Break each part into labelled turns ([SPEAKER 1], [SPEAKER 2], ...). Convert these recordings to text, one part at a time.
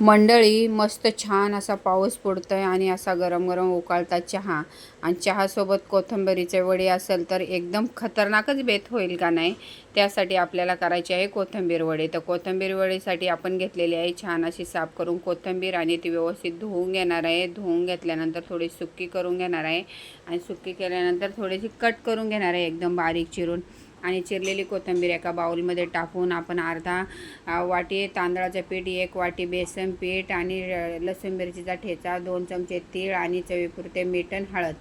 [SPEAKER 1] मंडळी, मस्त छान असा पाऊस पडतो आहे आणि असा गरम गरम उकळता चहा आणि चहासोबत कोथिंबीरीचे वडी असेल तर एकदम खतरनाकच बेत होईल का नाही. त्यासाठी आपल्याला करायची आहे कोथिंबीर वडी. तर कोथिंबीर वडीसाठी आपण घेतलेली आहे छान अशी साफ करून कोथिंबीर आणि ती व्यवस्थित धुवून घेणार आहे. धुवून घेतल्यानंतर थोडी सुक्की करून घेणार आहे आणि सुक्की केल्यानंतर थोडीशी कट करून घेणार आहे एकदम बारीक चिरून. आणि चिरलेली कोथिंबीर एका बाउलमध्ये टाकून आपण अर्धा वाटी तांदळाचं पीठ, 1 वाटी बेसन पीठ आणि लसूण मिरचीचा ठेचा, 2 चमचे तीळ आणि चवीपुरते मीठ आणि हळद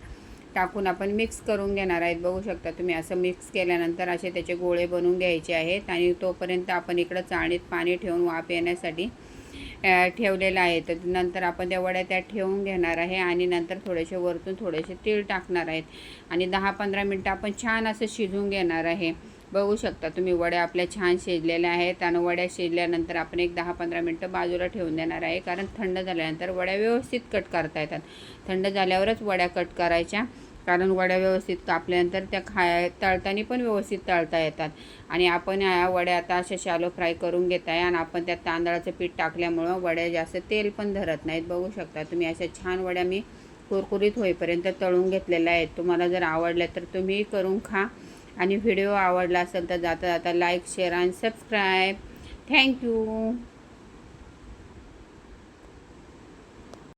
[SPEAKER 1] टाकून आपण मिक्स करून घेणार आहेत. बघू शकता तुम्ही. असं मिक्स केल्यानंतर असे त्याचे गोळे बनवून घ्यायचे आहेत आणि तोपर्यंत आपण इकडं चाळणीत पाणी ठेवून वाफ येण्यासाठी ठेवलेलं आहे. तर नंतर आपण त्या वड्या त्यात ठेवून घेणार आहे आणि नंतर थोडेसे वरतून थोडेसे तीळ टाकणार आहेत आणि 10-15 मिनटं आपण छान असं शिजवून घेणार आहे. बघू शकता तुम्ही वड्या आपल्या छान शिजलेल्या आहेत आणि वड्या शिजल्यानंतर आपण एक 10-15 मिनटं बाजूला ठेवून देणार आहे, कारण थंड झाल्यानंतर वड्या व्यवस्थित कट करता येतात. थंड झाल्यावरच वड्या कट करायच्या, कारण वड्या व्यवस्थित कापल्यानंतर त्या तळताना पण व्यवस्थित तळता येतात. आणि आपण वड्या आता अशा शॅलो फ्राय करून घेत आहे आणि आपण त्यात तांदळाचं पीठ टाकल्यामुळं वड्या जास्त तेल पण धरत नाहीत. बघू शकता तुम्ही. अशा छान वड्या मी कुरकुरीत होईपर्यंत तळून घेतलेल्या आहेत. तुम्हाला जर आवडल्या तर तुम्ही करून खा आणि व्हिडिओ आवडला असेल तर जाता जाता लाईक, शेअर आणि सबस्क्राईब. थँक्यू.